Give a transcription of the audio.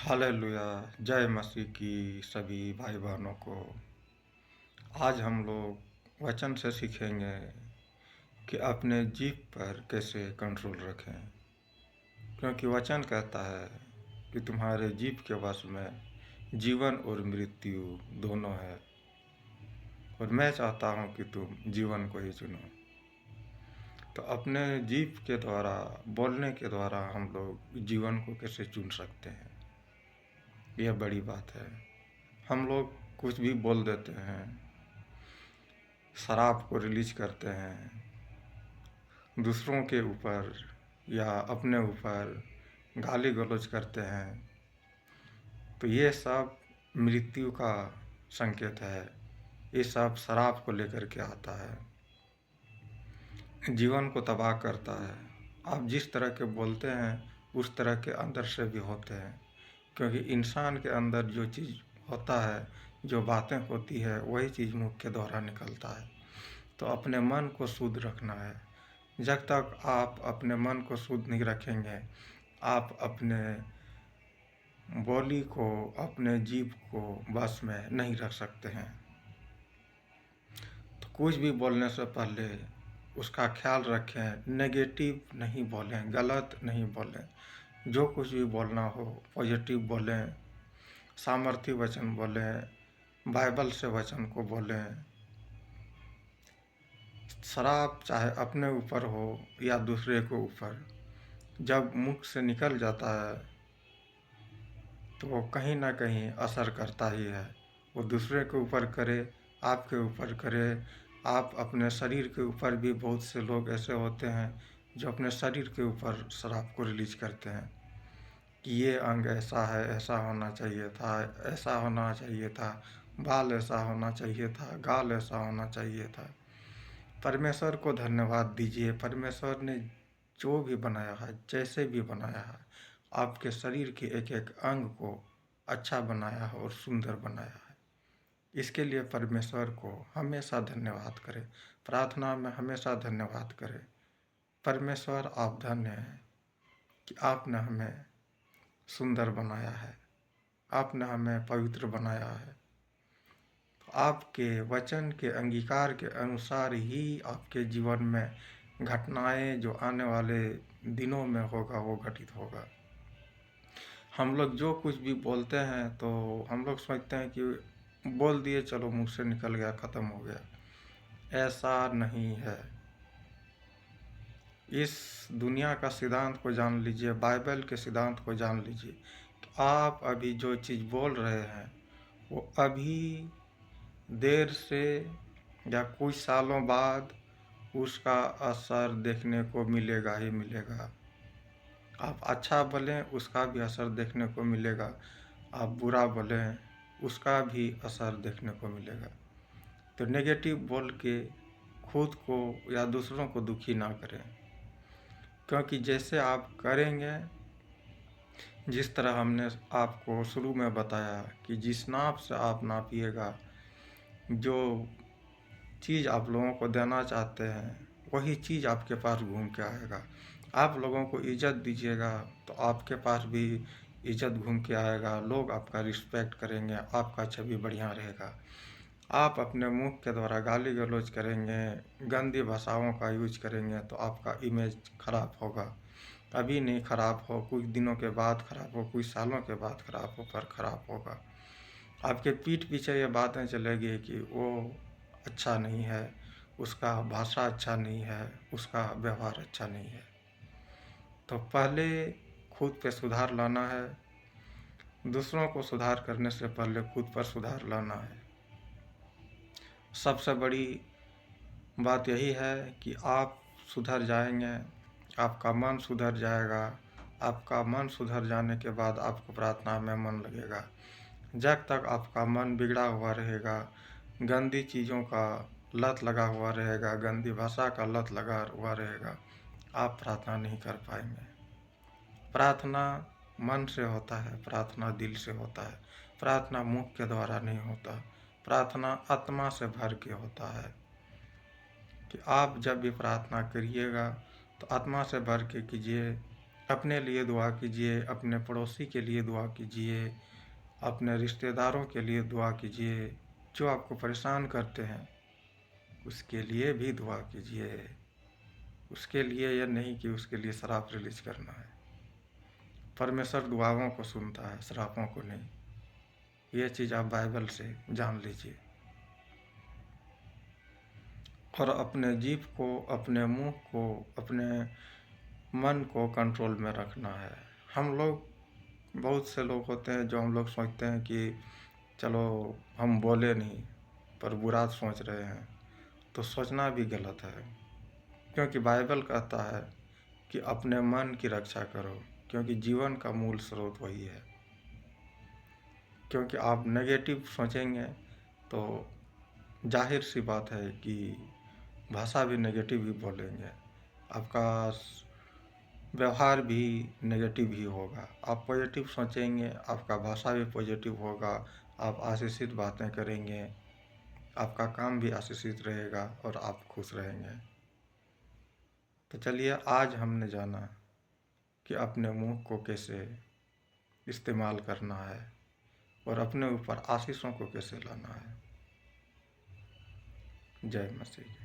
Hallelujah. जय मसीह की सभी भाई बहनों को। आज हम लोग वचन से सीखेंगे कि अपने जीभ पर कैसे कंट्रोल रखें, क्योंकि वचन कहता है कि तुम्हारे जीभ के वश में जीवन और मृत्यु दोनों है, और मैं चाहता हूँ कि तुम जीवन को ही चुनो। तो अपने जीभ के द्वारा, बोलने के द्वारा हम लोग जीवन को कैसे चुन सकते हैं, यह बड़ी बात है। हम लोग कुछ भी बोल देते हैं, शराब को रिलीज करते हैं, दूसरों के ऊपर या अपने ऊपर गाली गलौज करते हैं, तो ये सब मृत्यु का संकेत है। ये सब शराब को लेकर के आता है, जीवन को तबाह करता है। आप जिस तरह के बोलते हैं उस तरह के अंदर से भी होते हैं, क्योंकि इंसान के अंदर जो चीज़ होता है, जो बातें होती है, वही चीज़ मुख के द्वारा निकलता है। तो अपने मन को शुद्ध रखना है। जब तक आप अपने मन को शुद्ध नहीं रखेंगे, आप अपने बोली को, अपने जीभ को बस में नहीं रख सकते हैं। तो कुछ भी बोलने से पहले उसका ख्याल रखें, नेगेटिव नहीं बोलें, गलत नहीं बोलें। जो कुछ भी बोलना हो पॉजिटिव बोलें, सामर्थ्य वचन बोलें, बाइबल से वचन को बोलें। शराब चाहे अपने ऊपर हो या दूसरे के ऊपर, जब मुख से निकल जाता है तो वो कहीं ना कहीं असर करता ही है। वो दूसरे के ऊपर करे, आपके ऊपर करे। आप अपने शरीर के ऊपर भी, बहुत से लोग ऐसे होते हैं जो अपने शरीर के ऊपर शराब को रिलीज करते हैं कि ये अंग ऐसा है, ऐसा होना चाहिए था, ऐसा होना चाहिए था, बाल ऐसा होना चाहिए था, गाल ऐसा होना चाहिए था। परमेश्वर को धन्यवाद दीजिए। परमेश्वर ने जो भी बनाया है, जैसे भी बनाया है, आपके शरीर के एक एक अंग को अच्छा बनाया है और सुंदर बनाया है। इसके लिए परमेश्वर को हमेशा धन्यवाद करें, प्रार्थना में हमेशा धन्यवाद करें। परमेश्वर, आप धन्य हैं कि आपने हमें सुंदर बनाया है, आपने हमें पवित्र बनाया है। आपके वचन के अंगीकार के अनुसार ही आपके जीवन में घटनाएं जो आने वाले दिनों में होगा वो घटित होगा। हम लोग जो कुछ भी बोलते हैं तो हम लोग सोचते हैं कि बोल दिए, चलो मुंह से निकल गया, ख़त्म हो गया। ऐसा नहीं है। इस दुनिया का सिद्धांत को जान लीजिए, बाइबल के सिद्धांत को जान लीजिए कि आप अभी जो चीज़ बोल रहे हैं वो अभी देर से या कुछ सालों बाद उसका असर देखने को मिलेगा ही मिलेगा। आप अच्छा बोलें, उसका भी असर देखने को मिलेगा। आप बुरा बोलें, उसका भी असर देखने को मिलेगा। तो नेगेटिव बोल के खुद को या दूसरों को दुखी ना करें, क्योंकि जैसे आप करेंगे, जिस तरह हमने आपको शुरू में बताया कि जिस नाप से आप नापिएगा, जो चीज़ आप लोगों को देना चाहते हैं वही चीज़ आपके पास घूम के आएगा। आप लोगों को इज्जत दीजिएगा तो आपके पास भी इज्जत घूम के आएगा। लोग आपका रिस्पेक्ट करेंगे, आपका छवि बढ़िया रहेगा। आप अपने मुख के द्वारा गाली गलौज करेंगे, गंदी भाषाओं का यूज करेंगे तो आपका इमेज खराब होगा। अभी नहीं खराब हो, कुछ दिनों के बाद खराब हो, कुछ सालों के बाद खराब हो, पर खराब होगा। आपके पीठ पीछे ये बातें चलेगी कि वो अच्छा नहीं है, उसका भाषा अच्छा नहीं है, उसका व्यवहार अच्छा नहीं है। तो पहले खुद पे सुधार लाना है। दूसरों को सुधार करने से पहले खुद पर सुधार लाना है। सबसे बड़ी बात यही है कि आप सुधर जाएंगे, आपका मन सुधर जाएगा। आपका मन सुधर जाने के बाद आपको प्रार्थना में मन लगेगा। जब तक आपका मन बिगड़ा हुआ रहेगा, गंदी चीज़ों का लत लगा हुआ रहेगा, गंदी भाषा का लत लगा हुआ रहेगा, आप प्रार्थना नहीं कर पाएंगे। प्रार्थना मन से होता है, प्रार्थना दिल से होता है। प्रार्थना मुख के द्वारा नहीं होता, प्रार्थना आत्मा से भर के होता है। कि आप जब भी प्रार्थना करिएगा तो आत्मा से भर के कीजिए, अपने लिए दुआ कीजिए, अपने पड़ोसी के लिए दुआ कीजिए, अपने रिश्तेदारों के लिए दुआ कीजिए, जो आपको परेशान करते हैं उसके लिए भी दुआ कीजिए। उसके लिए यह नहीं कि उसके लिए शराब रिलीज करना है। परमेश्वर दुआओं को सुनता है, शराबों को नहीं। ये चीज़ आप बाइबल से जान लीजिए। और अपने जीभ को, अपने मुंह को, अपने मन को कंट्रोल में रखना है। हम लोग, बहुत से लोग होते हैं जो हम लोग सोचते हैं कि चलो हम बोले नहीं पर बुरा सोच रहे हैं, तो सोचना भी गलत है। क्योंकि बाइबल कहता है कि अपने मन की रक्षा करो, क्योंकि जीवन का मूल स्रोत वही है। क्योंकि आप नेगेटिव सोचेंगे तो जाहिर सी बात है कि भाषा भी नेगेटिव ही बोलेंगे, आपका व्यवहार भी नेगेटिव ही होगा। आप पॉजिटिव सोचेंगे, आपका भाषा भी पॉजिटिव होगा, आप आशीषित बातें करेंगे, आपका काम भी आशीषित रहेगा और आप खुश रहेंगे। तो चलिए, आज हमने जाना कि अपने मुंह को कैसे इस्तेमाल करना है और अपने ऊपर आशीषों को कैसे लाना है। जय मसीह।